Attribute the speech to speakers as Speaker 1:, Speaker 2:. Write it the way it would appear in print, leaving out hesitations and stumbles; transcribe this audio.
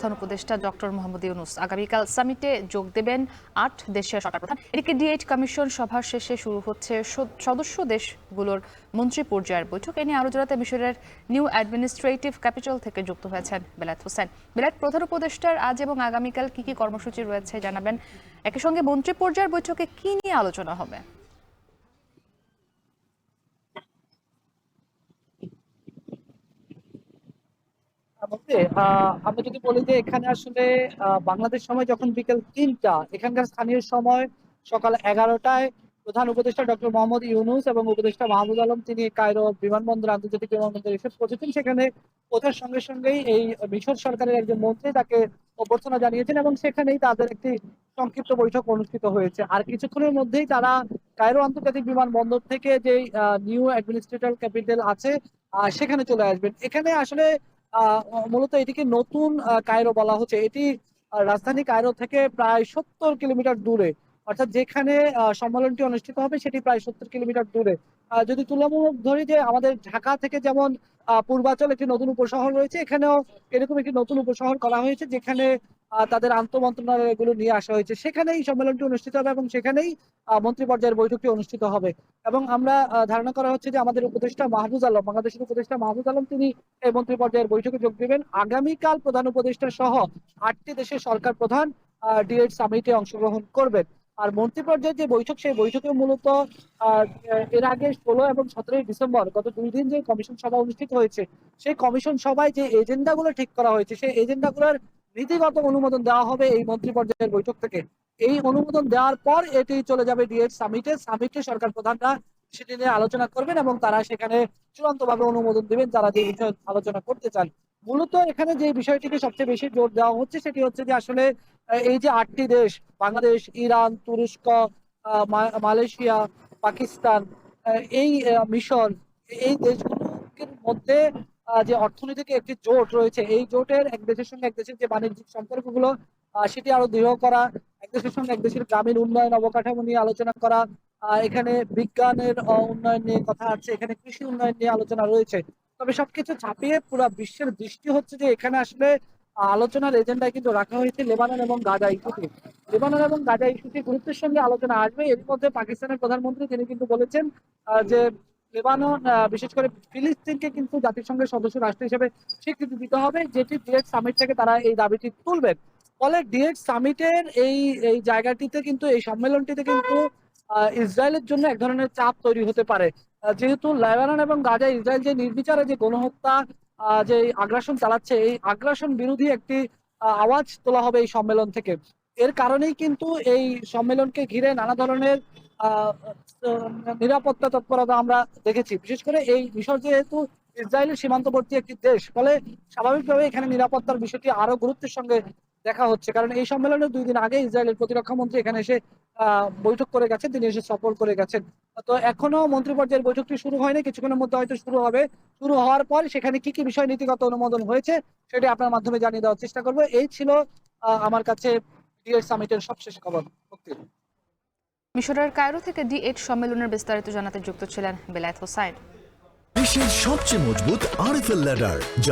Speaker 1: প্রধান উপদেষ্টা ডক্টর মোহাম্মদ ইউনূস আগামীকাল সামিটে যোগ দেবেন ৮ দেশের সরকার প্রধান। এদিকে D8 কমিশন সভার শেষে শুরু হচ্ছে সদস্য দেশগুলোর মন্ত্রী পর্যায়ের বৈঠক। এ নিয়ে আরও জানাতে মিশরের নিউ অ্যাডমিনিস্ট্রেটিভ ক্যাপিটাল থেকে যুক্ত হয়েছেন বেলায়েত হোসেন। বেলায়েত, প্রধান উপদেষ্টার আজ এবং আগামীকাল কি কি কর্মসূচি রয়েছে জানাবেন। একই সঙ্গে মন্ত্রী পর্যায়ের বৈঠকে কি নিয়ে আলোচনা হবে?
Speaker 2: আমরা যদি বলি যে এখানে আসলে বাংলাদেশ সময় যখন বিকেল ৩টা, এখানকার স্থানীয় সময় সকাল 11টায় প্রধান উপদেষ্টা ডক্টর মোহাম্মদ ইউনূস এবং উপদেষ্টা মাহমুদ আলম তিনি কায়রো বিমানবন্দর, আন্তর্জাতিক বিমানবন্দরে এসে পৌঁছেছেন। সেখানে পৌঁছার সঙ্গে সঙ্গেই এই মিশর সরকারের একজন মন্ত্রী তাকে অভ্যর্থনা জানিয়েছেন এবং সেখানেই তাদের একটি সংক্ষিপ্ত বৈঠক অনুষ্ঠিত হয়েছে। আর কিছুক্ষণের মধ্যেই তারা কায়রো আন্তর্জাতিক বিমানবন্দর থেকে যে নিউ অ্যাডমিনিস্ট্রেটিভ ক্যাপিটাল আছে সেখানে চলে আসবেন। এখানে আসলে মূলত এটিকে নতুন কায়রো বলা হচ্ছে। এটি রাজধানী কায়রো থেকে প্রায় 70 কিলোমিটার দূরে, অর্থাৎ যেখানে সম্মেলনটি অনুষ্ঠিত হবে সেটি প্রায় 70 কিলোমিটার দূরে। যদি তুলনামূলক ধরি যে আমাদের ঢাকা থেকে যেমন পূর্বাচল একটি নতুন উপশহর রয়েছে, এখানেও এরকম একটি নতুন উপশহর করা হয়েছে যেখানে তাদের আন্তঃমন্ত্রণালয় এগুলো নিয়ে আসা হয়েছে। সেখানেই সম্মেলনটি অনুষ্ঠিত হবে এবং সেখানেই মন্ত্রী পর্যায়ের বৈঠকটি অনুষ্ঠিত হবে। এবং আমরা ধারণা করা হচ্ছে যে আমাদের উপদেষ্টা মাহফুজ আলম, বাংলাদেশের উপদেষ্টা মাহফুজ আলম তিনি এই মন্ত্রী পর্যায়ের বৈঠকে যোগ দেবেন। আগামীকাল প্রধান উপদেষ্টা সহ 8টি দেশের সরকার প্রধান D8 সামিটে অংশগ্রহণ করবেন। আর মন্ত্রী পর্যায়ের যে বৈঠক, সেই বৈঠকে মূলত এর আগে 16 এবং 17 ডিসেম্বর গত 2 দিন যে কমিশন সভা অনুষ্ঠিত হয়েছে, সেই কমিশন সভায় যে এজেন্ডাগুলো ঠিক করা হয়েছে, সেই এজেন্ডাগুলোর নীতিগত অনুমোদন দেওয়া হবে এই মন্ত্রী পর্যায়ের বৈঠক থেকে। এই অনুমোদন দেওয়ার পর এটি চলে যাবে D8 সামিটে সরকার প্রধানরা সেটি নিয়ে আলোচনা করবেন এবং তারা সেখানে চূড়ান্তভাবে অনুমোদন দিবেন যারা যে বিষয়ে আলোচনা করতে চান। মূলত এখানে যে বিষয়টিকে সবচেয়ে বেশি জোর দেওয়া হচ্ছে সেটি হচ্ছে যে আসলে এই যে 8টি দেশ, বাংলাদেশ, ইরান, তুরস্ক, মালয়েশিয়া, পাকিস্তান, এই মিশর, এই দেশগুলোর মধ্যে যে অর্থনৈতিক একটি জোট রয়েছে, এই জোটের এক দেশের সঙ্গে এক দেশের যে বাণিজ্যিক সম্পর্কগুলো সেটি আরো দৃঢ় করা, এক দেশের সঙ্গে এক দেশের গ্রামীণ উন্নয়ন অবকাঠামো নিয়ে আলোচনা করা, এখানে বিজ্ঞানের উন্নয়ন নিয়ে কথা আছে, এখানে কৃষি উন্নয়ন নিয়ে আলোচনা রয়েছে। তবে সবকিছু ছাপিয়ে পুরো বিশ্বের দৃষ্টি হচ্ছে যে এখানে আসলে আলোচনার এজেন্ডায় কিন্তু রাখা হয়েছে লেবানন এবং গাজা ইস্যুটি। লেবানন এবং গাজা ইস্যুটি গুরুত্বের সঙ্গে আলোচনা আসবে। এর মধ্যে পাকিস্তানের প্রধানমন্ত্রী তিনি কিন্তু বলেছেন যে লেবানন, বিশেষ করে ফিলিস্তিনকে কিন্তু জাতিসংঘের সদস্য রাষ্ট্র হিসেবে স্বীকৃতি দিতে হবে, যেটি D8 সামিট থেকে তারা এই দাবিটি তুলবেন। ফলে D8 সামিটের এই এই জায়গাটিতে কিন্তু, এই সম্মেলনটিতে কিন্তু ইসরায়েলের জন্য এক ধরনের চাপ তৈরি হতে পারে। যেহেতু লেবানন এবং গাজায় ইসরায়েল যে নির্বিচারে যে গণহত্যা, যে আগ্রাসন চালাচ্ছে, এই আগ্রাসন বিরোধী একটি আওয়াজ তোলা হবে এই সম্মেলন থেকে। এর কারণেই কিন্তু এই সম্মেলনকে ঘিরে নানা ধরনের নিরাপত্তা তৎপরতা আমরা দেখেছি। বিশেষ করে এই মিশর যেহেতু ইসরায়েলের সীমান্তবর্তী একটি দেশ, ফলে স্বাভাবিকভাবে এখানে নিরাপত্তার বিষয়টি আরো গুরুত্বের সঙ্গে দেখা হচ্ছে। কারণ এই সম্মেলনের 2 দিন আগে ইসরায়েলের প্রতিরক্ষা মন্ত্রী এখানে এসে বৈঠক করে গেছেন, তিনি এসে সফর করে গেছেন। তো এখনো মন্ত্রী পর্যায়ের বৈঠকটি শুরু হয়নি, কিছুক্ষণের মধ্যে হয়তো শুরু হবে। শুরু হওয়ার পর সেখানে কি কি বিষয় নীতিগত অনুমোদন হয়েছে সেটি আপনার মাধ্যমে জানিয়ে দেওয়ার চেষ্টা করবো। এই ছিল আমার কাছে D8 সামিটের সবশেষ খবর।
Speaker 1: মিশরের কায়রো থেকে D8 সম্মেলনের বিস্তারিত জানাতে যুক্ত ছিলেন বেলায়েত হোসেন।
Speaker 3: বিশ্বের সবচেয়ে মজবুত RFL ল্যাডার, যা